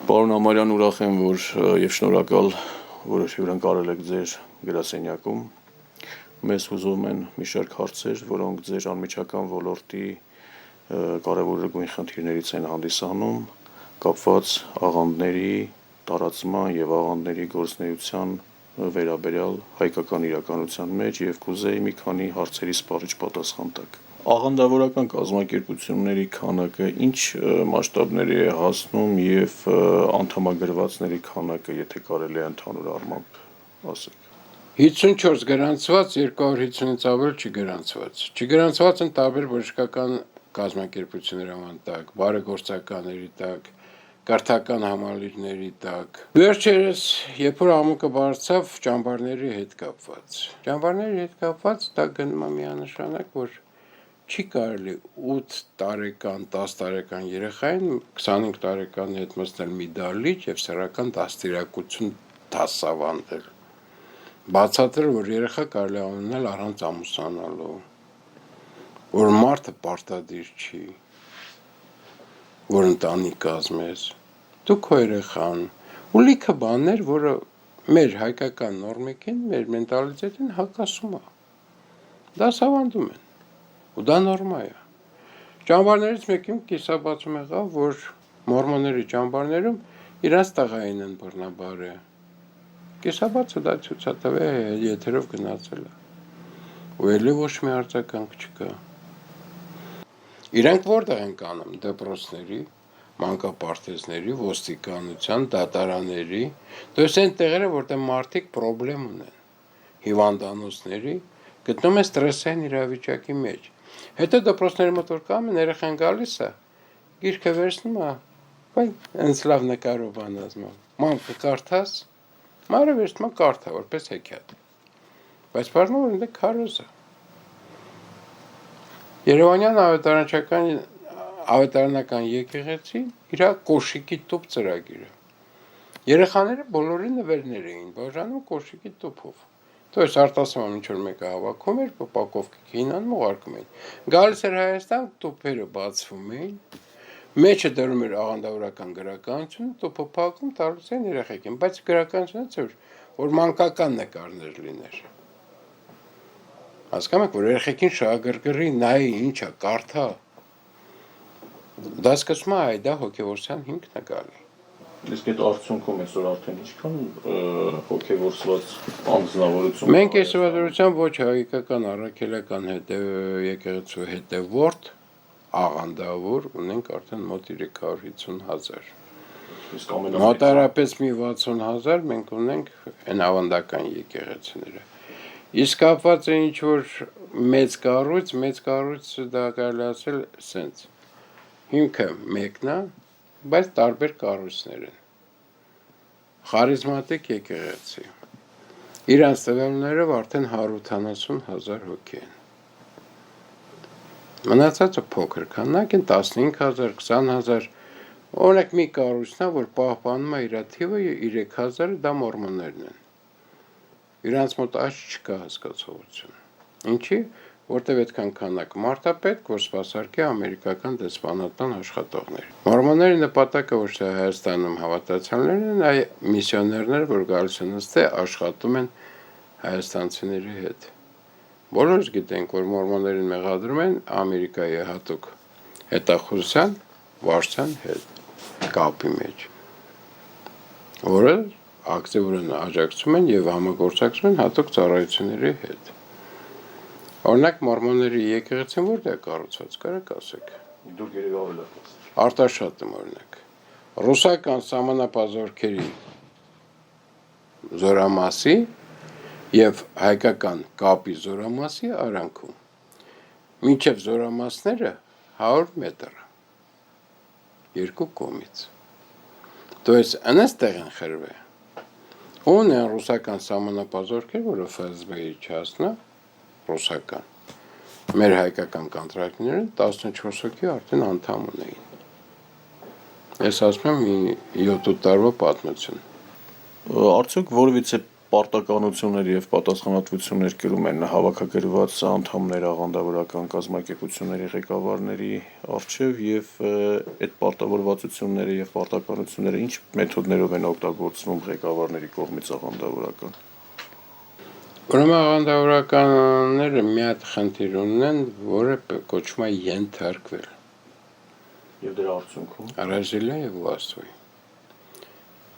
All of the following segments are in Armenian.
Պարոն Ամարյան, ուրախ եմ, որ եւ շնորհակալ, որ հյուրընկալել եք ձեր գրասենյակում։ Մեզ հուզում են մի շարք հարցեր, որոնք ձեր անմիջական ոլորտի կարևորագույն խնդիրներից են հանդիսանում, կապված աղանդների տարածման եւ աղանդների գործունեության վերաբերյալ հայկական իրականության մեջ եւ կուզեի մի քանի հարցերի սպառիչ պատասխան տաք։ Աղանդավորական կազմակերպությունների քանակը ինչ մասշտաբների է հասնում եւ անդամագրվածների քանակը, եթե կարելի է ընդհանուր առմամբ ասեք։ 54 գրանցված, 250-ից ավել չգրանցված։ Չգրանցված են տարբեր բժշկական կազմակերպությունների տակ, բարեգործականների տակ, կրթական համալիրների տակ։ Վերջերս, երբ որ ամուկը բարձավ, ճամբարների հետ կապված։ Ճամբարների հետ կապված դա գնում է միանշանակ, որ չի կարելի 8 տարեկան, 10 տարեկան երեխային 25 տարեկանի հետ մտնել մի դահլիճ եւ սեռական դաստիարակություն դասավանդել։ Բացատրել, որ երեխա կարելի է ունենալ առանց ամուսնանալու, որ մարդը պարտադիր չի, որ ընտանիք կազմես, դու քո երեխան, ու լիքը բաներ, որը մեր հայկական նորմիկին, մեր մենտալիտետին հակասում է։ Դասավանդում են, ու դա նորմա է։ Ճամբարներից մեկում կիսաբացում եղավ, որ մորմոնների ճամբարներում իրանց տղային են բռնաբարը։ Կիսաբացը դա ցույց է եթերով գնացել է։ Ու ելի ոչ մի արձագանք չկա։ Իրանք որտեղ են կանում դպրոցների, մանկապարտեզների, ոստիկանության, դատարանների, դες այն տեղերը, որտեղ մարդիկ խնդրեմ ունեն, հիվանդանոցների, գտնում են ստրեսային իրավիճակի մեջ։ Հետո դպրոցների մոտ որ կան, երեխան գալիս է, գիրքը վերցնում է, բայ ինձ լավ նկարով անազմ։ Մամ կկարդաս, մարը վերցնում է կարդա, որպես հեքիաթ։ Բայց բարձրանում որ ինձ քարոզ է։ Երևանյան ավետարանական եկեղեցին իր կոշիկի տուփ ծրագիրը։ Երեխաները բոլորի նվերներ էին բաժանում կոշիկի տուփով։ Դες արտասահման ինչ որ մեկը հավաքում էր, պապակովկի հինան ուղարկում էին։ Գալիս էր Հայաստան, տուփերը բացվում էին, մեջը դրում էր աղանդավորական գրականություն, տուփը փակում տալիս են երեխեքին, բայց գրականությունը չէր, որ մանկական նկարներ լիներ։ Հասկանում եք, որ երեխեքին շահագրգռի նայի ինչա, կարդա։ Դա սկսում է դա հոգևորության հիմքն է գալի։ Իսկ այդ արդյունքում այսօր արդեն ինչքան հոգևորված անձնավորություն։ Մենք այս վարդության ոչ հայկական առաքելական եկեղեցու հետևորդ աղանդավոր ունենք արդեն մոտ 350,000։ Իսկ մոտարապես մի 60,000 մենք ունենք այն ավանդական եկեղեցիները։ Իսկ կապված է ինչ որ մեծ կառույց դա կարելի ասել սենց։ Հիմքը մեկն է, բայց տարբեր կառույցներ են։ Խարիզմատիկ եկեղեցի։ Իրանց տվյալներով արդեն 170,000 հոգի են։ Մնացածը փոքր քանակ են 15,000, 20,000։ Օրինակ մի կառույցն է, որ պահպանում է իր թիվը 3,000 դա մորմոններն են։ Իրանց մոտ աճ չկա հասկացողություն։ Ինչի, որտեղ այդքան քանակ մարդ է պետք, որ սպասարկի ամերիկական դեսպանատան աշխատողներ։ Մորմոնների նպատակը ոչ թե Հայաստանում հավատացյալներն են, այլ միսիոներներ, որ գալիս են այստեղ աշխատում են հայաստանցիների հետ։ Բոլորս գիտենք, որ մորմոններին մեղադրում են Ամերիկայի հատուկ հետախուզության վարչության հետ կապի մեջ, որը ակտիվորեն աջակցում են եւ համագործակցում են հատուկ ծառայությունների հետ։ Օրինակ մորմոնների եկեղեցին որտեղ է կառուցված, կարեք ասեք։ Դուք երևի ավելի Արտաշատում օրինակ։ Ռուսական սահմանապազորքերի զորամասի եւ հայկական կապի զորամասի արանքում։ Մինչև զորամասները 100 մետր։ Երկու կողմից։ Դες անստեղ են խրվել։ Ունեն ռուսական սահմանապազորքեր, որը ՖՍԲ-ի չասնա, ռուսական։ Մեր հայկական կոնտրակտները 14 հոգի արդեն անդամ ունեին։ Ես ասում եմ մի 7 տարվա պատմություն։ Արդյոք որևիցե պարտականություններ եւ պատասխանատվություններ կրում են հավաքագրված անդամներ աղանդավորական կազմակերպությունների ղեկավարների առջև եւ այդ պարտավորվածությունները եւ պարտականությունները ինչ մեթոդներով են օգտագործվում ղեկավարների կողմից աղանդավորական։ Ուրեմն աղանդավորականները մի հատ խնդիր ունեն, որը կոչվում է ենթարկվել։ Եվ դրա արդյունքում Առազիլը եւ վաստույ։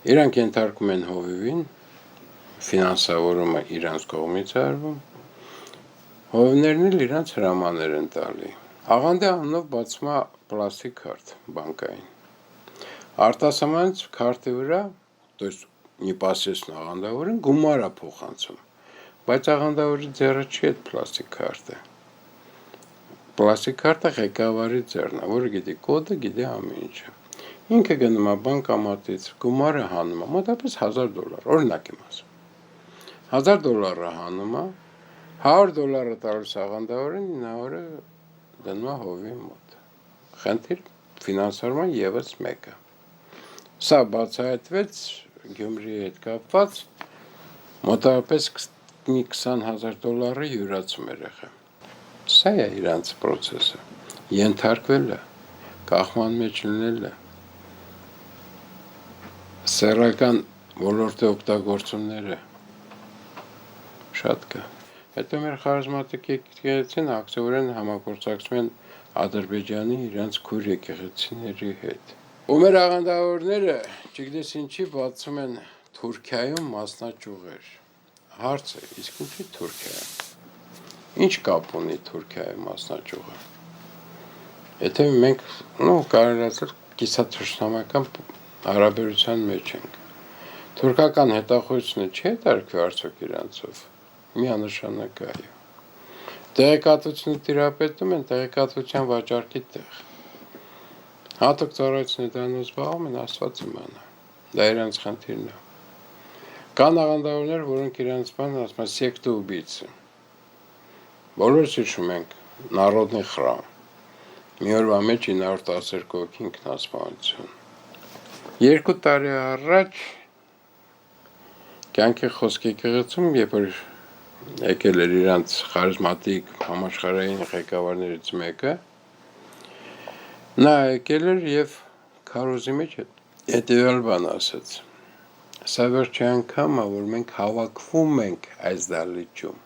Իրանք ենթարկում են հովիվին, ֆինանսավորումը իրանց կողմից արվում, հովիվներն էլ իրանց հրամաններ են տալի։ Աղանդի անունով բացվում է պլաստիկ քարտ բանկային։ Արտասահմանից քարտի վրա, то есть непосредственно աղանդավորին գումար է փոխանցում, բայց աղանդավորի ձեռը չի այդ պլաստիկ քարտը։ Պլաստիկ քարտը ղեկավարի ձեռն է, որը գիտի կոդը, գիտի ամեն ինչը։ Ինքը գնում է բանկամատից, գումարը հանում է, մոտավորապես $1000, օրինակ եմ ասում։ $1000 հանում է, $100 տալիս աղանդավորին, նա օրը դնում է հովի մոտ։ Խնդիր ֆինանսավորման եւս մեկը։ Սա բացահայտվեց Գյումրիի հետ կապված, մոտավորապես $20,000 յուրացում էր եղել։ Սա է իրանց process-ը, ենթարկվելը, կախման մեջ լինելը, սեռական ոլորտի օգտագործումները, շատ կա։ Հետո մեր խարազմատիկ եկեղեցին ակտիվորեն համագործակցում են Ադրբեջանի իրանց քույր եկեղեցիների հետ։ Ու մեր աղանդավորները, չգիտես ինչի, բացում են Թուրքիայում մասնաճյուղեր։ Հարցը, իսկ ինչի Թուրքիայում։ Ինչ կապ ունի Թուրքիայի մասնաճյուղը։ Եթե մենք, կարելի ասել, կիսաթշնամական հարաբերության մեջ ենք։ Թուրքական հետախուզությունը չի հետարքվի արդյոք իրանցով։ Միանշանակ այո։ Տեղեկատվությունը տիրապետում են տեղեկատվության վաճառքի տեղ։ Հատուկ ծառայությունը դրանով զբաղվում են, Աստված իմանա։ Դա իրանց խնդիրն է։ Կան աղանդավորներ, որոնք իրանց բանը ասում են սեկտը убийцы։ Բոլորս հիշում ենք Народный храм։ Մի օրվա մեջ 912 հոգի ինքնասպանություն։ 2 տարի առաջ կյանքի խոսքի եկեղեցում, երբ որ եկել էր իրանց խարիզմատիկ համաշխարհային ղեկավարներից մեկը, նա եկել էր եւ քարոզի մեջ հետեւյալ բան ասաց. Սա վերջի անգամը, որ մենք հավաքվում ենք այս դահլիճում։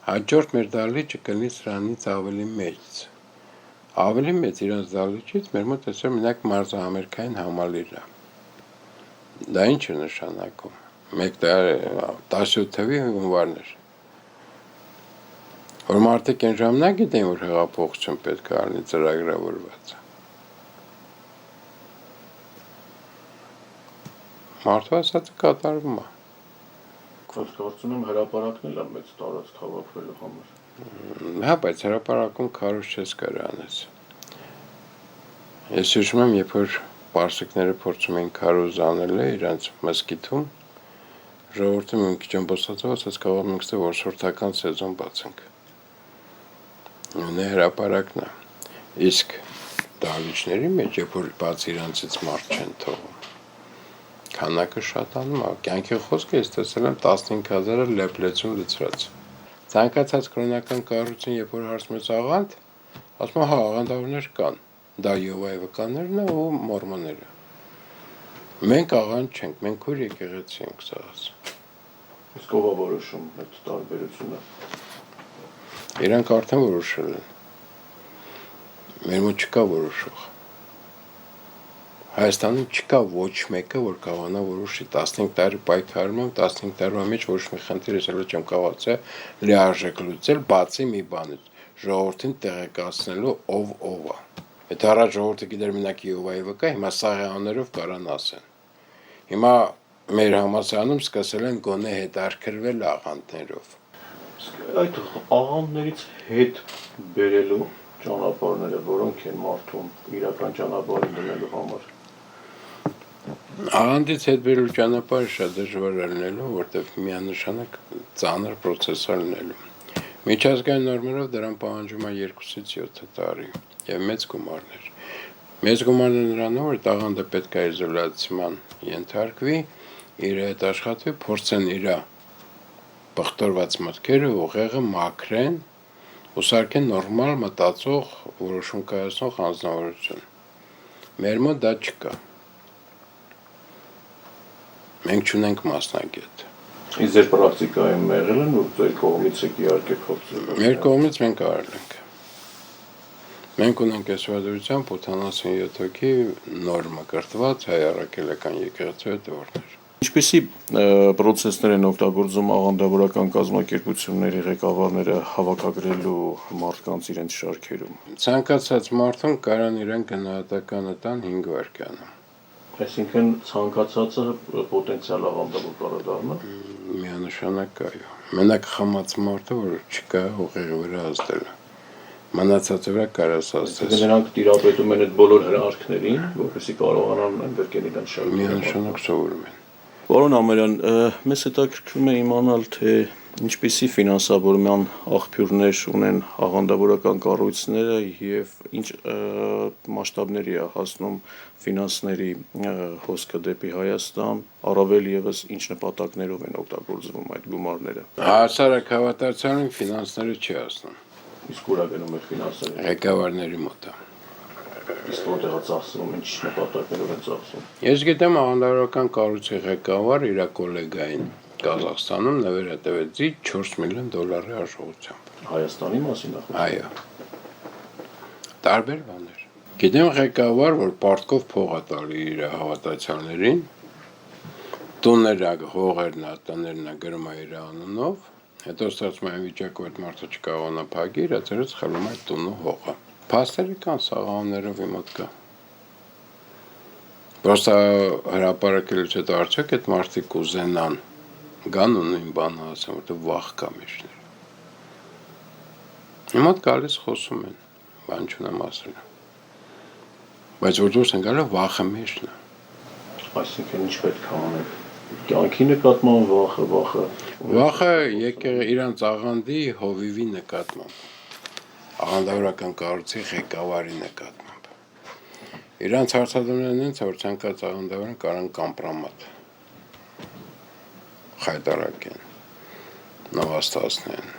Հաջորդ մեր դահլիճը կլինի սրանից ավելի մեծ։ Ավելի մեծ իրանց դահլիճից մեր մոտ այսօր մենակ մարզահամերգային համալիրը։ Դա ինչ է նշանակում։ 17 թվի հունվարն էր։ Որ մարդիկ այն ժամանակ գիտեն, որ հեղափոխություն պետք է լինի ծրագրավորված։ Մարդու ասածը կատարվում է։ Կարծում եմ հրապարակն էլ է մեծ տարածք հավաքվելու համար։ Հա, բայց հրապարակում քարոզ չես կարող անես։ Ես հիշում եմ, երբ որ պարսիկները փորձում էին քարոզ անել իրանց մզկիթում, ժողովուրդը մի քիչ ամբողջացավ, ասաց կարող ենք ստե որսորդական սեզոն բացենք։ Ունե հրապարակն է։ Իսկ դահլիճների մեջ, երբ որ բաց իրանցից մարդ չեն թողում, քանակը շատանում է։ Կյանքի խոսքը ես տեսել եմ 15,000-ը լեփլեցում լցրած։ Ցանկացած կրոնական կառույցին, երբ որ հարցնում ես աղանդ, ասում են հա, աղանդավորներ կան։ Դա Եհովայի վկաներն են ու մորմոնները։ Մենք աղանդ չենք, մենք քույր եկեղեցի ենք սաղած։ Իսկ ով է որոշում այդ տարբերությունը։ Իրանք արդեն որոշել են։ Մեր մոտ չկա որոշող։ Հայաստանում չկա ոչ մեկը, որ կարողանա որոշի 15 տարի պայքարում եմ, 15 տարվա մեջ ոչ մի խնդիր ես չեմ կարողացել լիարժեք լուծել, բացի մի բանից, ժողովրդին տեղեկացնելու ով է։ Եթե առաջ ժողովուրդը գիտեր մենակ Եհովայի վկա, հիմա սաղեաներով կարան ասեն։ Հիմա մեր համալսարանում սկսել են գոնե հետարքրվել աղանդներով։ Այդ աղանդներից հետ բերելու ճանապարհները, որոնք են մարդուն իրական ճանապարհին դնելու համար։ Աղանդից հետ բերելու ճանապարհը շատ դժվար է լինելու, որտեղ միանշանակ ծանր process-ը լինելու։ Միջազգային նորմերով դրան պահանջում է 2-ից 7 տարի եւ մեծ գումարներ։ Մեծ գումարները նրանով, որ աղանդը պետք է իզոլացիան ենթարկվի իր հետ աշխատվի, փորձեն իր բխտորված մտքերը ուղեղը մաքրեն, ուսարկեն նորմալ մտածող, որոշում կայացնող անձնավորություն։ Մեր մոտ դա չկա։ Մենք չունենք մասնագետ։ Իսկ ձեր պրակտիկայում եղել են, որ ձեր կողմից եք իհարկե փորձել։ Մեր կողմից մենք արել ենք։ Մենք ունենք այսվադրությամբ 87 հոգի նոր մկրտված հայ առաքելական եկեղեցու հետևորդներ։ Ինչպիսի պրոցեսներ են օգտագործում աղանդավորական կազմակերպությունների ղեկավարները հավաքագրելու մարդկանց իրենց շարքերում։ Ցանկացած մարդուն կարան իրեն գնահատականը տան 5 վայրկյանում։ Այսինքն ցանկացածը պոտենցիալ աղանդավոր կարող դառնա։ Միանշանակ այո։ Մենակ խմած մարդը, որ չկա ուղեղի վրա ազդելը։ Մնացածը վրա կարաս ազդես։ Նրանք տիրապետում են այդ բոլոր հրահարքներին, որպեսզի կարողանան ընդգրկեն իրենց շարքը։ Միանշանակ սովորում են։ Պարոն Ամերյան, մեզ հետաքրքրում է իմանալ, թե ինչպիսի ֆինանսավորման աղբյուրներ ունեն աղանդավորական կառույցները եւ ինչ մասշտաբների է հասնում ֆինանսների հոսքը դեպի Հայաստան, առավել եւս ինչ նպատակներով են օգտագործվում այդ գումարները։ Հասարակ հավատացյալին ֆինանսները չի հասնում։ Իսկ ուր է գնում այդ ֆինանսները։ Ղեկավարների մոտ։ Իսկ որտեղ է ծախսվում, ինչ նպատակներով են ծախսվում։ Ես գիտեմ աղանդավորական կառույցի ղեկավար իր գոլեգային Կազախստանում նվեր է 4 միլիոն դոլարի հաշվությամբ։ Հայաստանի մասին է խոսքը։ Այո։ Տարբեր բաներ։ Գիտեմ ղեկավար, որ պարտքով փող է տալի իր հավատացյալներին, տունները, հողերն է, տներն է գրում է իր անունով, հետո ստացվում է այն վիճակով այդ մարդը չկարողանա փակի, իր ծերից խլում է տունը հողը։ Փաստերի կան սաղավներով իմ մոտ կա։ Պրոստը հրապարակելուց հետո արդյոք այդ մարդիկ կուզենան գան ու նույն բանը ասեն, որտեղ վախ կա մեջներ։ Իմ մոտ գալիս խոսում են, բան չունեմ ասել։ Բայց որ դուրս են գալը վախը մեջն է։ Այսինքն ինչ պետք է անել։ Կյանքի նկատմամբ վախը։ Վախը եկել իրանց աղանդի հովիվի նկատմամբ։ Աղանդավորական կառույցի ղեկավարի նկատմամբ։ Իրանց հարցադրումներն են, որ ցանկացած աղանդավորն կարան կամպրոմատ խայտարակեն, նվաստացնեն,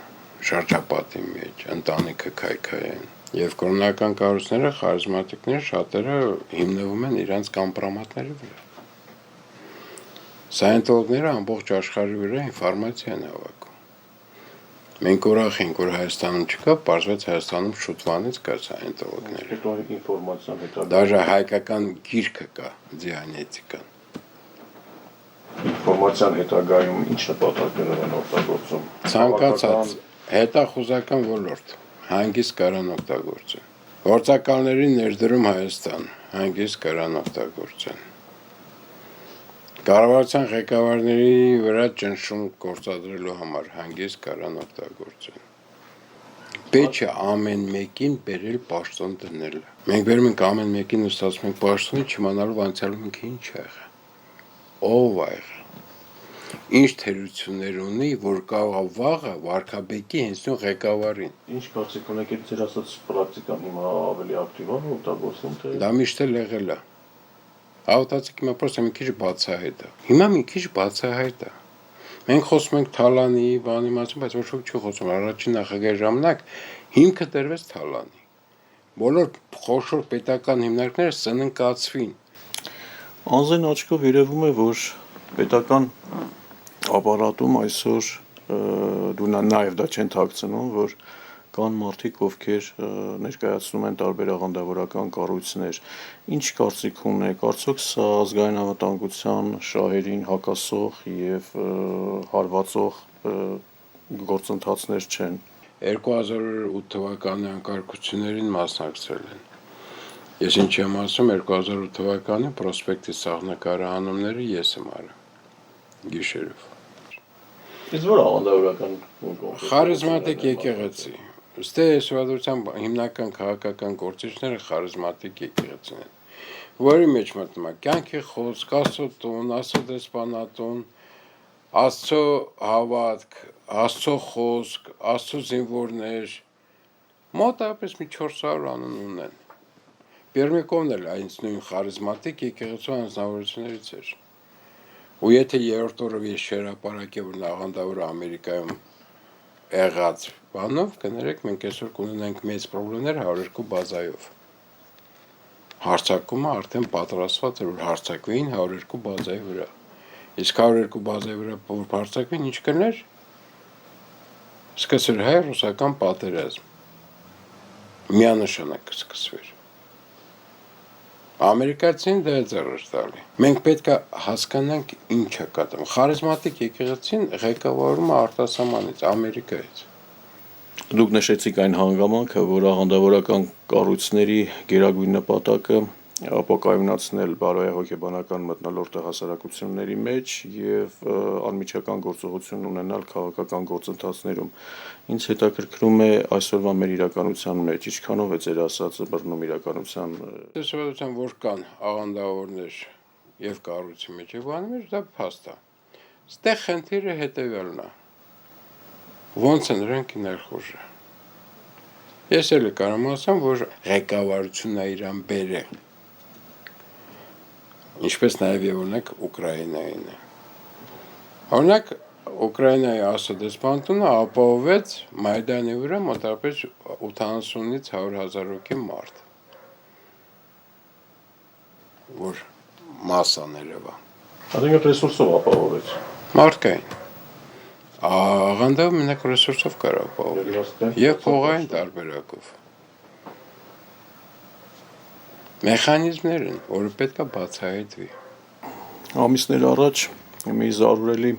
շրջապատի մեջ, ընտանիքը քայքայեն։ Եվ կրոնական կառույցները, խարիզմատիկները շատերը հիմնվում են իրանց կամպրոմատների վրա։ Սայենտոլոգները ամբողջ աշխարհի վրա ինֆորմացիա են հավաքում։ Մենք ուրախ ենք, որ Հայաստանում չկա, պարզվեց Հայաստանում շուտվանից կա սայենտոլոգներ։ Հետո ինֆորմացիան հետագա։ Դաժե հայկական գիրքը կա, դիանետիկան։ Ինֆորմացիան հետագայում ինչ նպատակներով են օգտագործում։ Ցանկացած հետախուզական ոլորտ հանգիստ կարան օգտագործեն։ Գործակալների ներդրում Հայաստան հանգիստ կարան օգտագործեն։ Կառավարության ղեկավարների վրա ճնշում գործադրելու համար հանգիստ կարան օգտագործեն։ Պետք է ամեն մեկին բերել պաշտոն դնել։ Մենք բերում ենք ամեն մեկին ու ստացում ենք պաշտոնի չիմանալով անցյալում ինքը ինչ է եղել։ Ով է եղել։ Ինչ թերություններ ունի, որ կարող է վաղը վարքաբեկի հենց նույն ղեկավարին։ Ինչ կարծիք ունեք, այդ ձեր ասած պրակտիկան հիմա ավելի ակտիվ է օգտագործվում, թե։ Դա միշտ էլ եղել է։ Ավտացիք հիմա պրոստը մի քիչ բացահայտ է։ Հիմա մի քիչ բացահայտ է։ Մենք խոսում ենք Թալանի, բանի մասին, բայց ոչ ոք չի խոսում։ Առաջին նախագահի ժամանակ հիմքը դրվեց Թալանի։ Բոլոր խոշոր պետական հիմնարկները սննկացվին։ Անձեն աչքով երևում է, որ պետական ապարատում այսօր դու նաև դա չեն թաքցնում, որ կան մարդիկ, ովքեր ներկայացնում են տարբեր աղանդավորական կառույցներ։ Ինչ կարծիք ունեք, արդյոք սա ազգային անվտանգության շահերին հակասող եւ հարվածող գործընթացներ չեն։ 2008 թվականի անկարգություններին մասնակցել են։ Ես ինչ եմ ասում, 2008 թվականի պրոսպեկտի սաղնակարահանումները ես եմ արել գիշերով։ Իսկ որ աղանդավորական Խարիզմատիկ եկեղեցի։ Ըստ այսօրության հիմնական քաղաքական գործիչները խարիզմատիկ եկեղեցին են, որի մեջ մտնում է կյանքի խոսք, Աստծո տուն, Աստծո դեսպանատուն, Աստծո հավատք, Աստծո խոսք, Աստծո զինվորներ, մոտավորապես մի 400 անուն ունեն։ Պերմիկովն էլ այս նույն խարիզմատիկ եկեղեցու անձնավորություններից էր։ Ու եթե երրորդ օրը ես շերապարակ է որ աղանդավոր Ամերիկայում եղած բանով, կներեք մենք այսօր կունենանք մեծ խնդիրներ 102 բազայով։ Հարցակումը արդեն պատրաստված էր որ հարցակվեին 102 բազայի վրա։ Իսկ 102 բազայի վրա որ հարցակվին ինչ կներ։ Սկսել հայ-ռուսական պատերազմ։ Միանշանակ կսկսվեր։ Ամերիկացին դա է ձեռը տալի։ Մենք պետք է հասկանանք ինչ է կատարվում։ Խարիզմատիկ եկեղեցին ղեկավարում է արտասահմանից, Ամերիկայից։ Դուք նշեցիք այն հանգամանքը, որ աղանդավորական կառույցների գերագույն նպատակը ապակայունացնել բարոյ հոգեբանական մթնոլորտը հասարակությունների մեջ եւ անմիջական գործողություն ունենալ քաղաքական գործընթացներում։ Ինչ հետաքրքրում է այսօրվա մեր իրականության մեջ, ինչքանով է ձեր ասածը բռնում իրականության։ Տեսողության որ կան աղանդավորներ եւ կառույցի մեջ եւ բանի մեջ դա փաստ է։ Ստեղ խնդիրը հետեւյալն է։ Ոնց են նրանք ներխուժը։ Ես էլ կարամ ասեմ, որ ղեկավարությունն է իրան բերե։ Ինչպես նաև եւ օրինակ Ուկրաինային է։ Օրինակ Ուկրաինայի ասադեսպանությունը ապահովեց Մայդանի վրա մոտավորապես 80-ից 100,000 հոգի մարդ, որ մասաներով է։ Այսինքն ռեսուրսով ապահովեց։ Մարդկային։ Աղանդով մենակ ռեսուրսով կարող ապահովել եւ փողային տարբերակով։ Մեխանիզմներ են, որը պետք է բացահայտվի։ Ամիսներ առաջ մի զարուրելի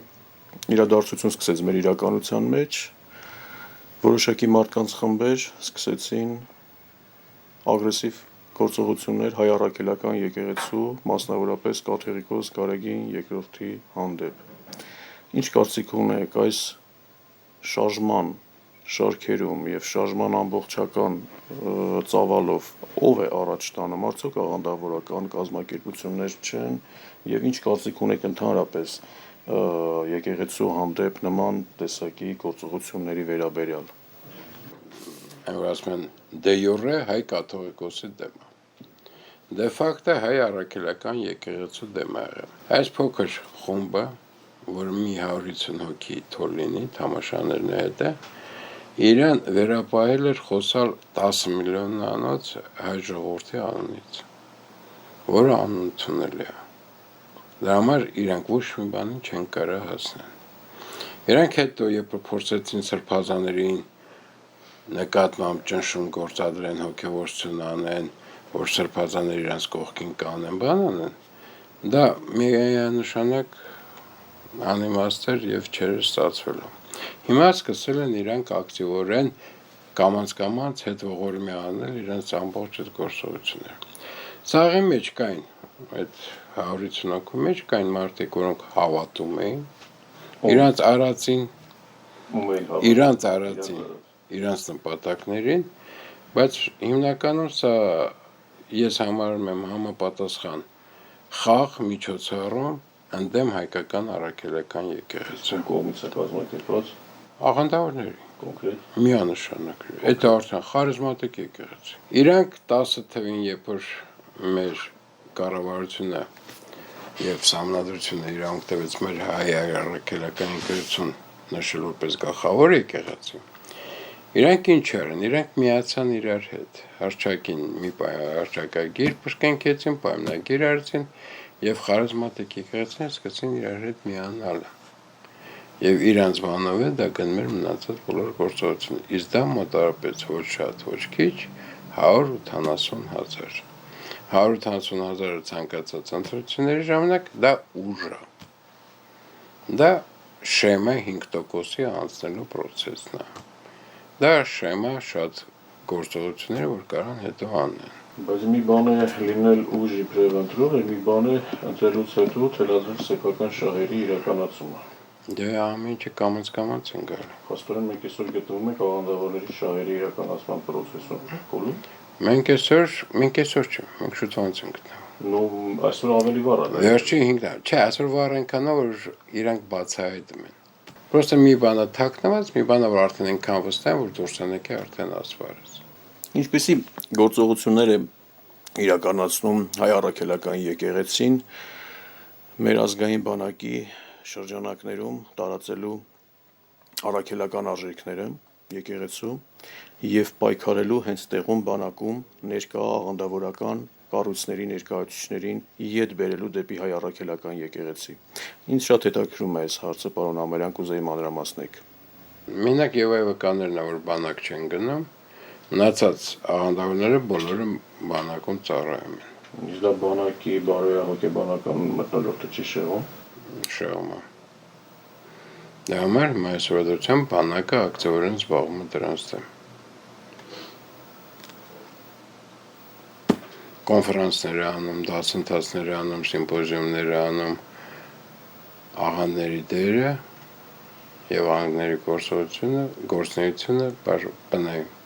իրադարձություն սկսեց մեր իրականության մեջ, որոշակի մարդկանց խմբեր սկսեցին ագրեսիվ գործողություններ հայ առաքելական եկեղեցու, մասնավորապես կաթողիկոս Գարեգին II հանդեպ։ Ինչ կարծիք ունեք այս շարժման շարքերում եւ շարժման ամբողջական ծավալով ով է առաջ տանում, արդյոք աղանդավորական կազմակերպություններ չեն եւ ինչ կարծիք ունեք ընդհանրապես եկեղեցու հանդեպ նման տեսակի գործողությունների վերաբերյալ։ Այն որ ասում են դե յուրե հայ կաթողիկոսի դեմ է։ Դե ֆակտը հայ առաքելական եկեղեցու դեմ է եղել։ Այս փոքր խումբը, որ մի 150 հոգի թող լինի թամաշաներն հետ է, իրան վերապահել էր խոսալ 10 միլիոնանոց հայ ժողովրդի անունից, որը անընդունելի է։ Դրա համար իրանք ոչ մի բանի չեն կարող հասնել։ Իրանք հետո երբ փորձեցին սրբազաներին նկատմամբ ճնշում գործադրեն, հոգևորություն անեն, որ սրբազաները իրանց կողքին կանեն, բան անեն, դա միանշանակ անիմաստ էր եւ չէր ստացվելու։ Հիմա սկսել են իրանք ակտիվորեն կամաց հետ ողորմի անել իրանց ամբողջ այդ գործողությունները։ Սաղի մեջ կային, այդ 150 հոգու մեջ կային մարդիկ, որոնք հավատում էին, իրանց արածին, իրանց նպատակներին, բայց հիմնականում սա ես համարում եմ համապատասխան խաղ միջոցառում ընդդեմ հայկական առաքելական եկեղեցու կողմից է կազմակերպված աղանդավորների կոնկրետ միանշանակ։ Այդ արդեն խարիզմատիկ եկեղեցի։ Իրանք 10 թվին երբ որ մեր կառավարությունը եւ սահմանադրությունը իրանք տվեց մեր հայ առաքելական եկեղեցուն նշել որպես գլխավոր եկեղեցի։ Իրանք ինչ արեն, իրանք միացան իրար հետ, հռչակին մի հռչակագիր բրկենքեցին, պայմանագիր արեցին եւ խարիզմատիկ եկեղեցին սկսեցին իրար հետ միանալ։ Եվ իրանց բանով է դա գնում էր մնացած բոլոր գործողությունները։ Իսկ դա մոտավորապես ոչ շատ, ոչ քիչ 180,000։ 180,000-ը ցանկացած ընտրությունների ժամանակ դա ուժ է։ Դա շեմա 5%-ի անցնելու process-ն է։ Դա շեմա շատ գործողություններ, որ կարան հետո անեն։ Բայց մի բան է լինել ուժ իբրև ընտրող, մի բան է ընտրելուց հետո թելադրել սեփական շահերի իրականացումը։ Դե ամեն ինչը կամաց են գալու։ Փաստորեն մենք այսօր գտնվում ենք աղանդավորների շահերի իրականացման process-ում, փուլում։ Մենք այսօր չէ, մենք շուտով ենք գտնվում։ Ну, այսօր ավելի վառ է։ Վերջին 5 տարի, չէ, այսօր վառ այնքան որ իրանք բացահայտում են։ Պրոստը մի բանը թաքնված, մի բանը որ արդեն այնքան վստահ որ դուրսանեկի արդեն ասվարեց։ Ինչպեսի գործողություններ է իրականացնում հայ առաքելական եկեղեցին մեր ազգային բանակի շրջանակներում տարածելու առաքելական արժեքները եկեղեցու եւ պայքարելու հենց տեղում բանակում ներկա աղանդավորական կառույցների ներկայացուցիչներին իդ բերելու դեպի հայ առաքելական եկեղեցի։ Ինձ շատ հետաքրում է այս հարցը, պարոն Ամարյան, կուզեի մանրամասնեք։ Մենակ եւ այ վկաներն որ բանակ չեն գնում, մնացած աղանդավորները բոլորը բանակում ծառայում են։ Իսկ դա բանակի բարոյահոգեբանական մթնոլորտը չի շեղում։ Շեղում է։ Դա համար այս վերադարձան բանակը ակտիվորեն զբաղվում է դրանց դեմ։ Կոնֆերանսներ անում, դասընթացներ անում, սիմպոզիումներ անում, աղանդների դերը եւ աղանդների գործունեությունը բնայում։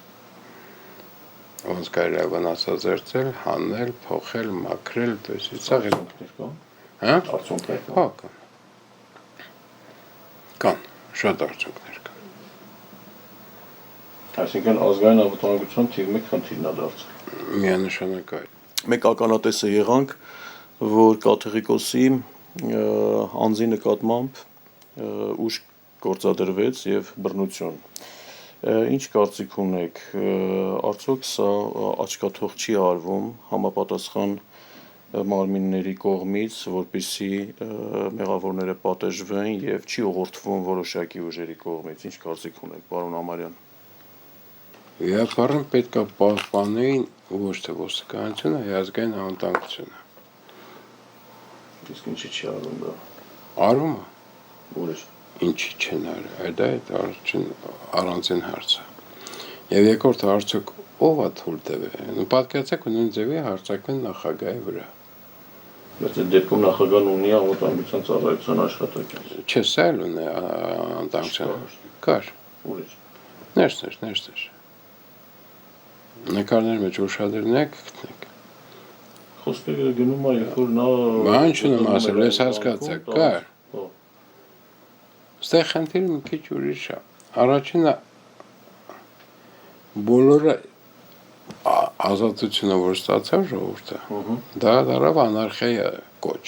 Ոնց կարելի է վնասազերծել, հանել, փոխել, մաքրել, դասիցաղ։ Հա? Արդյունքներ կան։ Հա, կան։ Կան, շատ արդյունքներ կան։ Այսինքն ազգային անվտանգության թիվ 1 խնդիրն է դարձել։ Միանշանակ այլ։ Մեկ ականատեսը եղանք, որ կաթողիկոսի անձի նկատմամբ ուժ գործադրվեց եւ բռնություն։ Ինչ կարծիք ունեք, արդյոք սա աչքաթող չի արվում համապատասխան մարմինների կողմից, որպեսզի մեղավորները պատժվեն եւ չի ուղղորդվում որոշակի ուժերի կողմից։ Ինչ կարծիք ունեք, պարոն Ամարյան։ Վիապարն պետք է պահպանեին ոչ թե ոստիկանությունը, այլ ազգային անվտանգությունը։ Իսկ ինչի չի արվում դա։ Արվում է։ Ուրիշ։ Ինչի չեն արել, դա է առանձին հարցը։ Եվ երկրորդ հարցը ով է թույլ տվել։ Պատկերացեք նույն ձևի հարցակվեն նախագահի վրա։ Բայց այդ դեպքում նախագահն ունի անվտանգության ծառայության աշխատակից։ Չէ, սա էլ ունի անվտանգության։ Կար։ Ուրիշ։ Ներս։ Նկարների մեջ ուշադրն եք գտնեք։ Խոսքը գնում է, երբ որ նա Բան չունեմ ասել, ես հասկացա, կար։ Ստեղ խնդիրը մի քիչ ուրիշ է։ Առաջինը բոլորը ազատությունը որ ստացավ ժողովուրդը, դա դարավ անարխիա կոչ։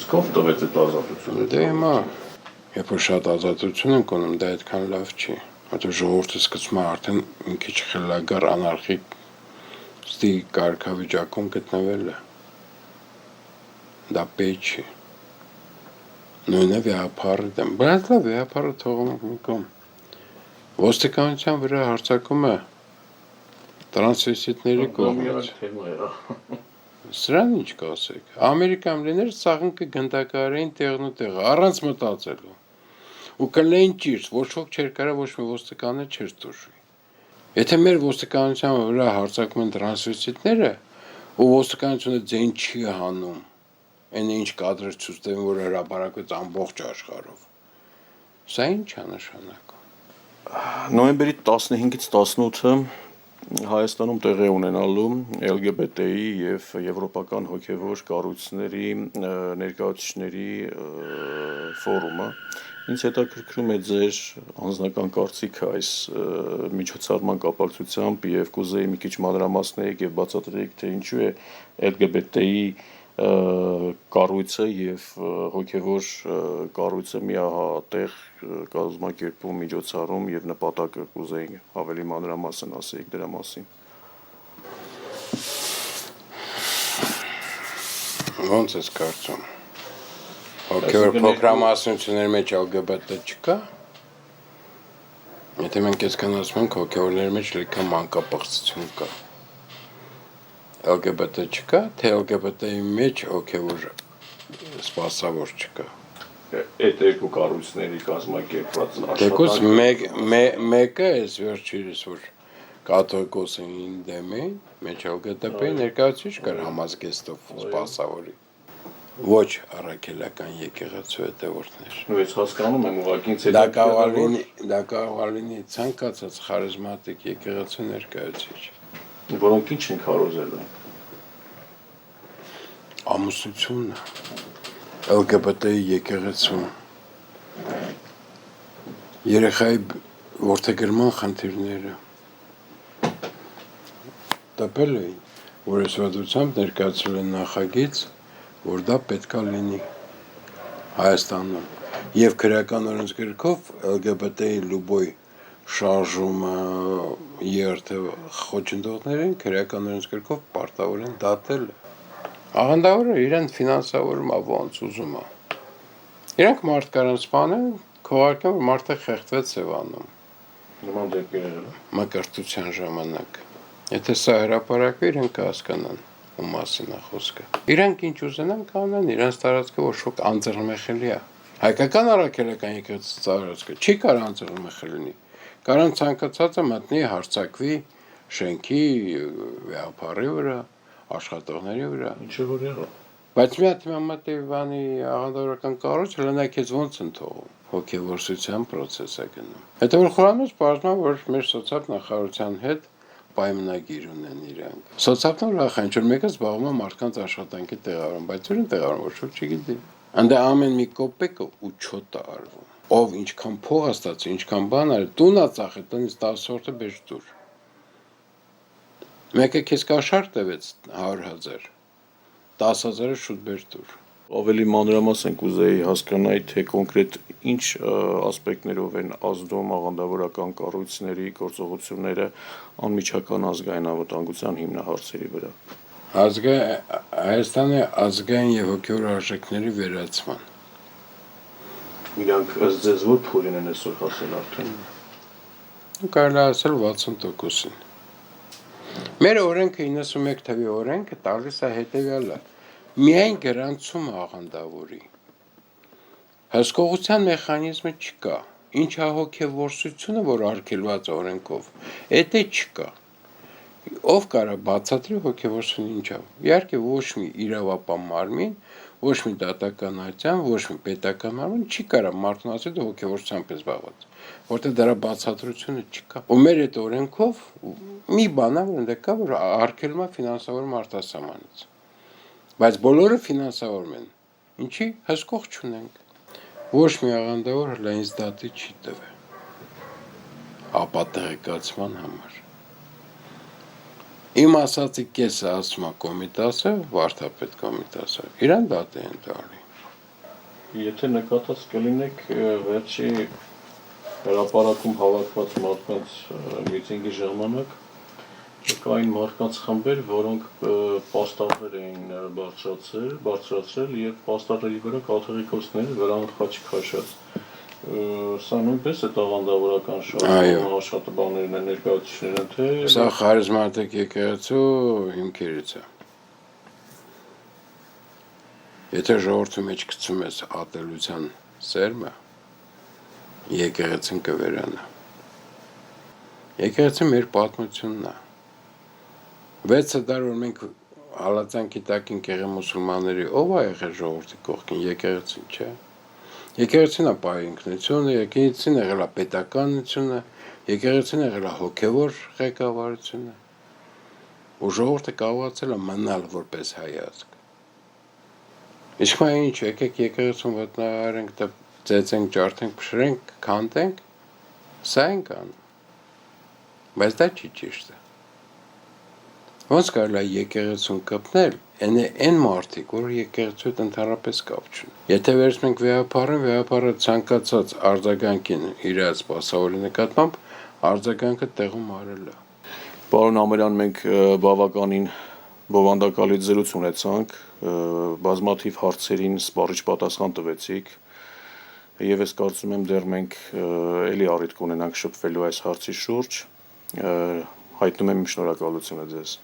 Իսկ ով տվեց այդ ազատությունը։ Դե հիմա, երբ որ շատ ազատություն են կոնում, դա այդքան լավ չի։ Հետո ժողովուրդը սկսում է արդեն մի քիչ խելագար անարխիկ ստի կարգավիճակում գտնվելը։ Դա պետք չի։ Նույնը վիապարը դեմ։ Բայց լավ վիապարը թողում ենք մի կողմ։ Ոստիկանության վրա հարձակումը տրանսվեստիտների կողմից։ Սրան ինչ կասեք։ Ամերիկայում լիներ սաղնկը գնդակարային տեղն ու տեղը, առանց մտածելու։ Ու կլեին ճիշտ, ոչ ոք չէր կարա ոչ մի ոստիկանը չէր տուժի։ Եթե մեր ոստիկանության վրա հարձակում են տրանսվեստիտները, ու ոստիկանությունը ձեն չի հանում, այն ինչ կադրեր ցույց տվեն, որ հրապարակվեց ամբողջ աշխարհով։ Սա ինչ է նշանակում։ Նոյեմբերի 15-ից 18-ը Հայաստանում տեղի ունենալու LGBT-ի եւ եվրոպական հոգեվոր կառույցների ներկայացուցիչների ֆորումը։ Ինձ հետաքրքրում է ձեր անձնական կարծիքը այս միջոցառման կապակցությամբ եւ կուզեի մի քիչ մանրամասնեիք եւ բացատրեիք, թե ինչու է LGBT-ի կառույցը եւ հոգեվոր կառույցը միահատեղ կազմակերպում միջոցառում եւ նպատակը կուզեի ավելի մանրամասն ասեիք դրա մասին։ Ոնց ես կարծում։ Հոգեվոր փոքրամասնությունների մեջ LGBT չկա։ Եթե մենք այսքան ասում ենք հոգեվորների մեջ լիքը մանկապղծություն կա։ LGBT չկա, թե LGBT-ի մեջ հոգեվոր սպասավոր չկա։ Այդ երկու կառույցների կազմակերպված Դեկոս մեկը էս վերջերս որ կաթողիկոսին դեմ էին, մեջ LGBT-ի ներկայացուցիչ կար համազգեստով սպասավորի։ Ոչ առաքելական եկեղեցու հետևորդներ։ Ու ես հասկանում եմ ուղղակի ինձ Դա կարող է լինի ցանկացած խարիզմատիկ եկեղեցու ներկայացուցիչ։ Որոնք ինչ են քարոզել։ Ամուսնությունը, LGBT-ի եկեղեցու, երեխայի որդեգրման խնդիրները։ Տպել էին, որ ես վատությամբ ներկայացրել են նախագիծ, որ դա պետքա լինի Հայաստանում եւ քրեական օրենսգրքով LGBT-ի լուբոյ շարժումը երթը խոչընդոտներին քրեական օրենսգրքով պարտավոր են դատել։ Աղանդավորը իրեն ֆինանսավորում է ոնց ուզում է։ Իրանք մարդկանց սպանել, քողարկեն, որ մարդը խեղդվեց Սևանում։ Նման դեպքեր Մակարդության ժամանակ։ Եթե սա հրապարակվի, իրենք կհասկանան ու մասին է խոսքը։ Իրանք ինչ ուզենան կանեն, իրանց տարածքը որ շոկ անձեռնմխելի է։ Հայկական առաքելական եկեղեցի տարածքը չի կարող անձեռնմխել լինի։ Կարան ցանկացածը մտնի հարցակվի շենքի վեհապարի վրա, աշխատողների վրա։ Ինչը որ եղավ։ Բայց մի հատ մամատեվանի աղանդավորական կառույցը լենակ էս ոնց են թողում։ Հոգևորսության process է գնում։ Հետո որ խորանոց բարձրացնում որ մեր սոցիալ նախարարության հետ պայմանագիր ունեն իրանք։ Սոցիալն ուրախ ինչ որ մեկը զբաղվում է մարդկանց աշխատանքի տեղավորում, բայց ուրին տեղավորում ոչ ոք չգիտի։ Անդե ամեն մի կոպեկը ու չոտ է արվում։ Ով ինչքան փող է ստացել, ինչքան բան արել, տուն է ծախել, տնից 10%-ը բեж դուր։ Մեկը քեզ կաշառք տվեց 100,000, 10,000-ը շուտ բեж դուր։ Ավելի մանրամասն կուզեի հասկանալ, թե կոնկրետ ինչ ասպեկտներով են ազդում աղանդավորական կառույցների գործողությունները անմիջական ազգային անվտանգության հիմնահարցերի վրա։ Հայաստանի ազգային եւ հոգեոր արժեքների վերացման։ Իրանք ըստ ձեզ որ փորին են այսօր հասել արդեն։ Կարելի է ասել 60%-ին։ Մեր օրենքը 91 թվի օրենքը տալիս է հետեւյալը. միայն գրանցում աղանդավորի։ Հսկողության մեխանիզմը չկա։ Ինչ է հոգևորսությունը, որ արգելված է օրենքով, դա չկա։ Ով կարա բացատրի հոգևորությունը ինչ է։ Իհարկե ոչ մի իրավապահ մարմին, ոչ մի դատական ատյան, ոչ մի պետական մարմին չի կարա մարդուն ասել դու հոգևորությամբ ես զբաղված, որտեղ դրա բացատրությունը չկա։ Ու մեր այդ օրենքով մի բան է, որ ընդ կա, որ արգելում է ֆինանսավորում արտասահմանից։ Բայց բոլորը ֆինանսավորում են։ Ինչի հսկող չունենք։ Ոչ մի աղանդավոր հլայնից դատի չի տվել։ Ապատեղեկացման համար։ Իմ ասացի կեսը ասում է կոմիտասը, վարդապետ կոմիտասը, իրան դատ են տալի։ Եթե նկատած կլինեք վերջի հրապարակում հավաքված մարդկանց միտինգի ժամանակ կային մարդկանց խմբեր, որոնք պաստառներ էին բարձրացրել եւ պաստառների վրա կաթողիկոսներ վրանք խաչ քաշած։ Սա նույնպես է տաղանդավորական շարժման աշխատանքներն են ներկայացուցիչները, թե Սա խարիզմատիկ եկեղեցու հիմքերից է։ Եթե ժողովրդի մեջ գցում ես ատելության սերմը, եկեղեցին կվերանա։ Եկեղեցին մեր պատմությունն է։ 6 դար որ մենք հալածանքի տակին կեղի մուսուլմանների ով է եղել ժողովրդի կողքին, եկեղեցին չէ։ Եկեղեցին է պահի ինքնությունը, եկեղեցին եղել է պետականությունը, եկեղեցին եղել է հոգևոր ղեկավարությունը։ Ու ժողովուրդը կարողացել է մնալ որպես հայ ազգ։ Իսկ մա ինչ, եկեք եկեղեցուն ոտնահարենք, ծեծենք, ջարդենք, փշրենք, քանդենք, սա ենք անում։ Բայց դա չի ճիշտը։ Ոնց կարելի է եկեղեցուն կպնել, այն մարդիկ, որ եկեղեցու հետ ընդհանրապես կապ չունեն։ Եթե վերցնենք վեհապարը ցանկացած արձագանքին իր սպասավորի նկատմամբ արձագանքը տեղում արել է։ Պարոն Ամերյան, մենք բավականին բովանդակալի զրույց ունեցանք, բազմաթիվ հարցերին սպառիչ պատասխան տվեցիք, եւ ես կարծում եմ դեռ մենք էլի առիթ կունենանք շփվելու այս հարցի շուրջ, հայտնում եմ իմ շնորհակալությունը ձեզ։